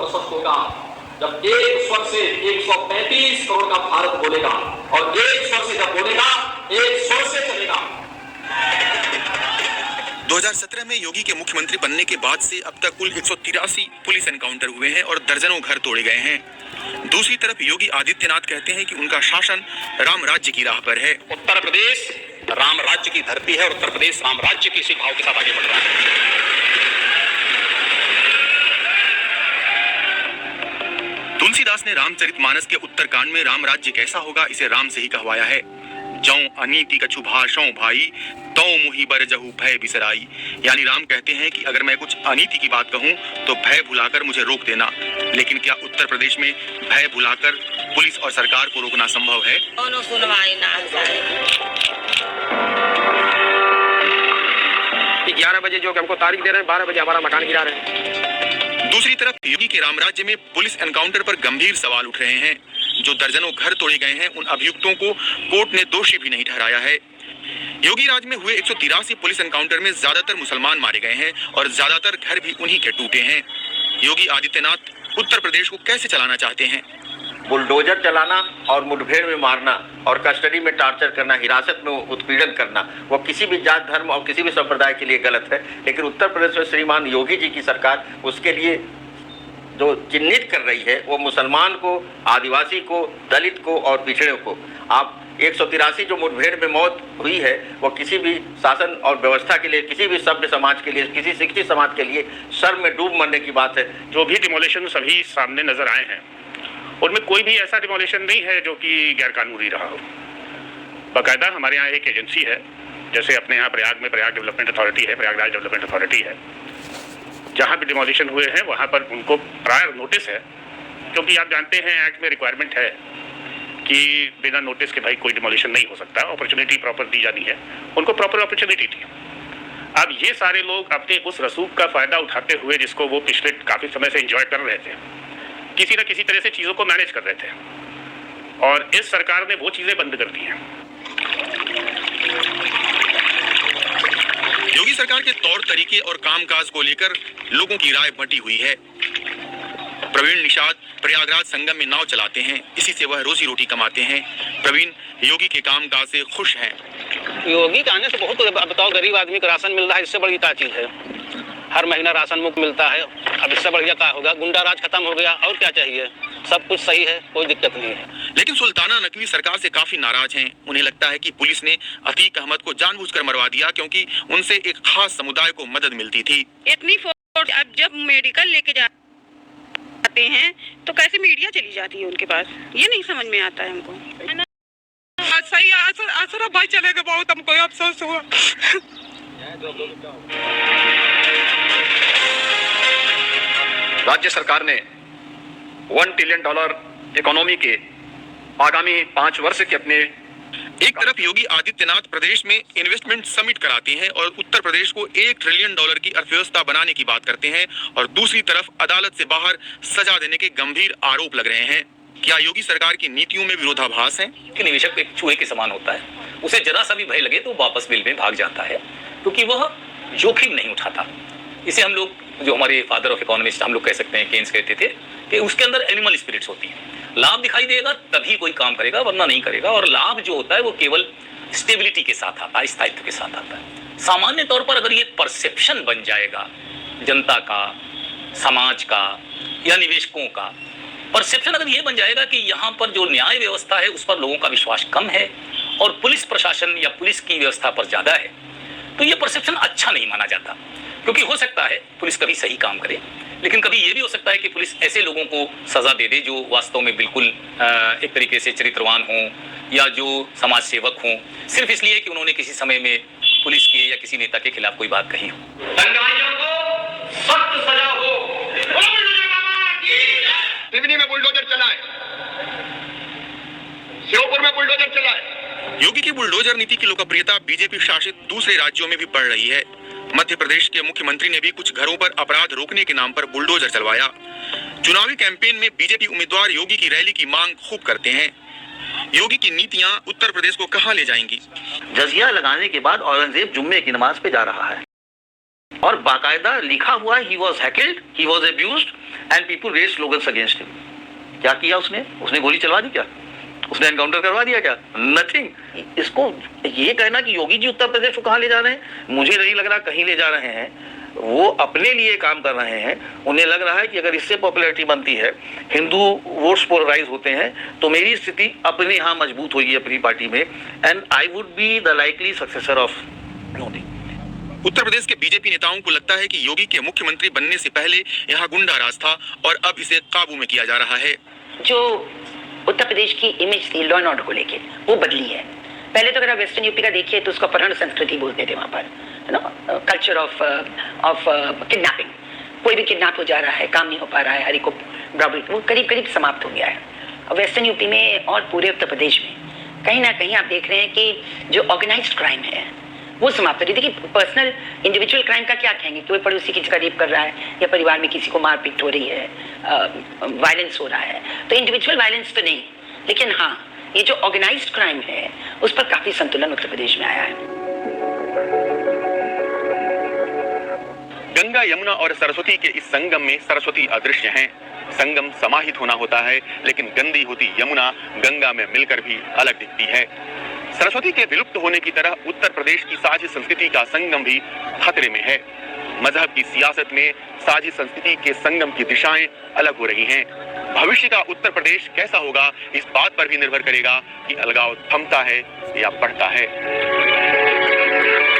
सशक्त होगा जब एक स्वर से 135 करोड़ का भारत बोलेगा, और एक स्वर से जब बोलेगा, एक स्वर से चलेगा। 2017 में योगी के मुख्यमंत्री बनने के बाद से अब तक कुल 183 पुलिस एनकाउंटर हुए हैं और दर्जनों घर तोड़े गए हैं। दूसरी तरफ योगी आदित्यनाथ कहते हैं कि उनका शासन राम राज्य की राह पर है। उत्तर प्रदेश राम राज्य की धरती है और उत्तर प्रदेश राम राज्य की इसी भाव के साथ आगे बढ़ रहा है। तुलसीदास ने रामचरितमानस के उत्तरकांड में राम राज्य कैसा होगा इसे राम से ही कहवाया है। जौ अनीति कछु भाषौ भाई तौ मुहि बर जहु भय बिसराई। यानी राम कहते हैं कि अगर मैं कुछ अनीति की बात कहूं तो भय भुलाकर मुझे रोक देना। लेकिन क्या उत्तर प्रदेश में भय भुलाकर पुलिस और सरकार को रोकना संभव है? 11 बजे जो कि हमको तारीख दे रहे हैं, 12 बजे हमारा मकान गिरा रहे हैं। दूसरी तरफ योगी के राम राज्य में पुलिस एनकाउंटर पर गंभीर सवाल उठ रहे हैं। जो दर्जनों घर तोड़े गए हैं उन अभियुक्तों को कोर्ट ने दोषी भी नहीं ठहराया है। योगी राज में हुए 183 पुलिस एनकाउंटर में ज्यादातर मुसलमान मारे गए हैं और ज्यादातर घर भी उन्हीं के टूटे हैं। योगी आदित्यनाथ उत्तर प्रदेश को कैसे चलाना चाहते हैं? बुलडोजर चलाना और मुठभेड़ में मारना और कस्टडी में टार्चर करना, हिरासत में उत्पीड़न करना, वो किसी भी जात धर्म और किसी भी संप्रदाय के लिए गलत है। लेकिन उत्तर प्रदेश में श्रीमान योगी जी की सरकार उसके लिए जो चिन्हित कर रही है वो मुसलमान को, आदिवासी को, दलित को और पिछड़े को। आप 183 जो मुठभेड़ में मौत हुई है वो किसी भी शासन और व्यवस्था के लिए, किसी भी सभ्य समाज के लिए, किसी शिक्षित समाज के लिए सर में डूब मरने की बात है। जो भी डिमोलिशन सभी सामने नजर आए हैं उनमें कोई भी ऐसा डिमोलिशन नहीं है जो कि गैरकानूनी रहा हो। बाकायदा हमारे यहाँ एक एजेंसी है, जैसे अपने यहाँ प्रयाग में प्रयाग डेवलपमेंट अथॉरिटी है, प्रयागराज डेवलपमेंट अथॉरिटी है। जहाँ भी डिमोलिशन हुए हैं वहाँ पर उनको प्रायर नोटिस है, क्योंकि आप जानते हैं एक्ट में रिक्वायरमेंट है कि बिना नोटिस के भाई कोई डिमोलिशन नहीं हो सकता। अपॉर्चुनिटी प्रॉपर दी जानी है, उनको प्रॉपर अपॉर्चुनिटी थी। अब ये सारे लोग अपने उस रसूख का फायदा उठाते हुए, जिसको वो पिछले काफ़ी समय से एंजॉय कर रहे थे, किसी न किसी तरह से चीज़ों को मैनेज कर रहे थे, और इस सरकार ने वो चीज़ें बंद कर दी हैं। योगी सरकार के तौर तरीके और कामकाज को लेकर लोगों की राय बंटी हुई है। प्रवीण निषाद प्रयागराज संगम में नाव चलाते हैं, इसी से वह रोजी रोटी कमाते हैं। प्रवीण योगी के कामकाज से खुश हैं। योगी के आने से बहुत, बताओ गरीब आदमी को राशन मिल रहा है, इससे बड़ी क्या चीज है। हर महीना राशन मुफ्त मिलता है, अब इससे बढ़िया क्या होगा। गुंडा राज खत्म हो गया, और क्या चाहिए। सब कुछ सही है, कोई दिक्कत नहीं है। लेकिन सुल्ताना नकवी सरकार से काफी नाराज हैं। उन्हें लगता है कि पुलिस ने अतीक अहमद को जानबूझकर मरवा दिया, क्योंकि उनसे एक खास समुदाय को मदद मिलती थी। इतनी फोर्स अब जब मेडिकल लेके जाते हैं तो कैसे मीडिया चली जाती है उनके पास, ये नहीं समझ में आता है हमको। सही आसरा भाई चले गए, बहुत हमको अफसोस हुआ। राज्य सरकार ने $1 ट्रिलियन इकोनॉमी के आगामी 5 वर्ष के अपने एक तरफ योगी आदित्यनाथ प्रदेश में इन्वेस्टमेंट समिट कराते हैं और उत्तर प्रदेश को $1 ट्रिलियन की अर्थव्यवस्था बनाने की बात करते हैं, और दूसरी तरफ अदालत से बाहर सजा देने के गंभीर आरोप लग रहे हैं। क्या योगी सरकार की नीतियों में विरोधाभास है? कि निवेशक एक चूहे के समान होता है, उसे जरा सा भी भय लगे तो वापस बिल में भाग जाता है, क्योंकि वह जोखिम नहीं उठाता। इसे हम लोग, जो हमारे फादर ऑफ इकोनॉमिस्ट हम लोग कह सकते हैं, केन्स कहते थे कि उसके अंदर एनिमल स्पिरिट्स होती है। लाभ दिखाई देगा तभी कोई काम करेगा, वरना नहीं करेगा। और लाभ जो होता है वो केवल स्टेबिलिटी के साथ आता है, स्थायित्व के साथ आता है। सामान्य तौर पर अगर ये परसेप्शन बन जाएगा जनता का, समाज का या निवेशकों का, परसेप्शन अगर ये बन जाएगा कि यहाँ पर जो न्याय व्यवस्था है उस पर लोगों का विश्वास कम है और पुलिस प्रशासन या पुलिस की व्यवस्था पर ज्यादा है, तो ये परसेप्शन अच्छा नहीं माना जाता। क्योंकि हो सकता है पुलिस कभी सही काम करे, लेकिन कभी ये भी हो सकता है कि पुलिस ऐसे लोगों को सजा दे दे जो वास्तव में बिल्कुल एक तरीके से चरित्रवान हों या जो समाज सेवक हों, सिर्फ इसलिए कि उन्होंने किसी समय में पुलिस के या किसी नेता के खिलाफ कोई बात कही हो। दंगाइयों को सख्त सजा हो। सिवनी में बुलडोजर चलाए, श्योपुर में बुलडोजर चलाए। योगी की बुलडोजर नीति की लोकप्रियता बीजेपी शासित दूसरे राज्यों में भी बढ़ रही है। मध्य प्रदेश के मुख्यमंत्री ने भी कुछ घरों पर अपराध रोकने के नाम पर बुलडोजर चलवाया। चुनावी कैंपेन में बीजेपी उम्मीदवार योगी की रैली की मांग खूब करते हैं। योगी की नीतियां उत्तर प्रदेश को कहां ले जाएंगी? जजिया लगाने के बाद औरंगजेब जुम्मे की नमाज पे जा रहा है और बाकायदा लिखा हुआ he was heckled, he was abused, and people raise slogans against him. क्या किया उसने? उसने गोली चलवा दी क्या? उसने एनकाउंटर करवा दिया क्या? नथिंग। इसको ये कहना कि योगी जी उत्तर प्रदेश को कहाँ ले जा रहे हैं, मुझे नहीं लग रहा कहीं ले जा रहे हैं। वो अपने लिए काम कर रहे हैं। उन्हें लग रहा है कि अगर इससे पॉपुलैरिटी बनती है, हिंदू वोट्स पोलराइज होते हैं, तो मेरी स्थिति अपने यहाँ मजबूत होगी अपनी पार्टी में, and I would be the likely successor of Modi. Uttar Pradesh के बीजेपी नेताओं को लगता है कि योगी के मुख्यमंत्री बनने से पहले यहाँ गुंडा राज था और अब इसे काबू में किया जा रहा है। जो उत्तर प्रदेश की इमेज थी लॉ एंड ऑर्डर को लेके, वो बदली है। पहले तो अगर आप वेस्टर्न यूपी का देखिए तो उसको अपहरण संस्कृति बोलते थे वहाँ पर, है ना, कल्चर ऑफ किडनैपिंग। कोई भी किडनैप हो जा रहा है, काम नहीं हो पा रहा है, हरी को बराबरी, वो करीब करीब समाप्त हो गया है। अब वेस्टर्न यूपी में और पूरे उत्तर प्रदेश में कहीं ना कहीं आप देख रहे हैं कि जो ऑर्गेनाइज्ड क्राइम है वो समाप्त हो रही है। देखिए, पर्सनल इंडिविजुअल क्राइम का क्या कहेंगे, कोई पड़ोसी किसी का रेप कर रहा है या परिवार में किसी को मारपीट हो रही है, वायलेंस हो रहा है, तो इंडिविजुअल वायलेंस तो नहीं, लेकिन हाँ ये जो ऑर्गेनाइज्ड क्राइम है उस पर काफी संतुलन उत्तर प्रदेश में आया है। गंगा, यमुना और सरस्वती के इस संगम में सरस्वती अदृश्य हैं। संगम समाहित होना होता है, लेकिन गंदी होती यमुना गंगा में मिलकर भी अलग दिखती है। सरस्वती के विलुप्त होने की तरह उत्तर प्रदेश की साझी संस्कृति का संगम भी खतरे में है। मजहब की सियासत में साझी संस्कृति के संगम की दिशाएं अलग हो रही हैं। भविष्य का उत्तर प्रदेश कैसा होगा, इस बात पर भी निर्भर करेगा कि अलगाव थमता है या बढ़ता है।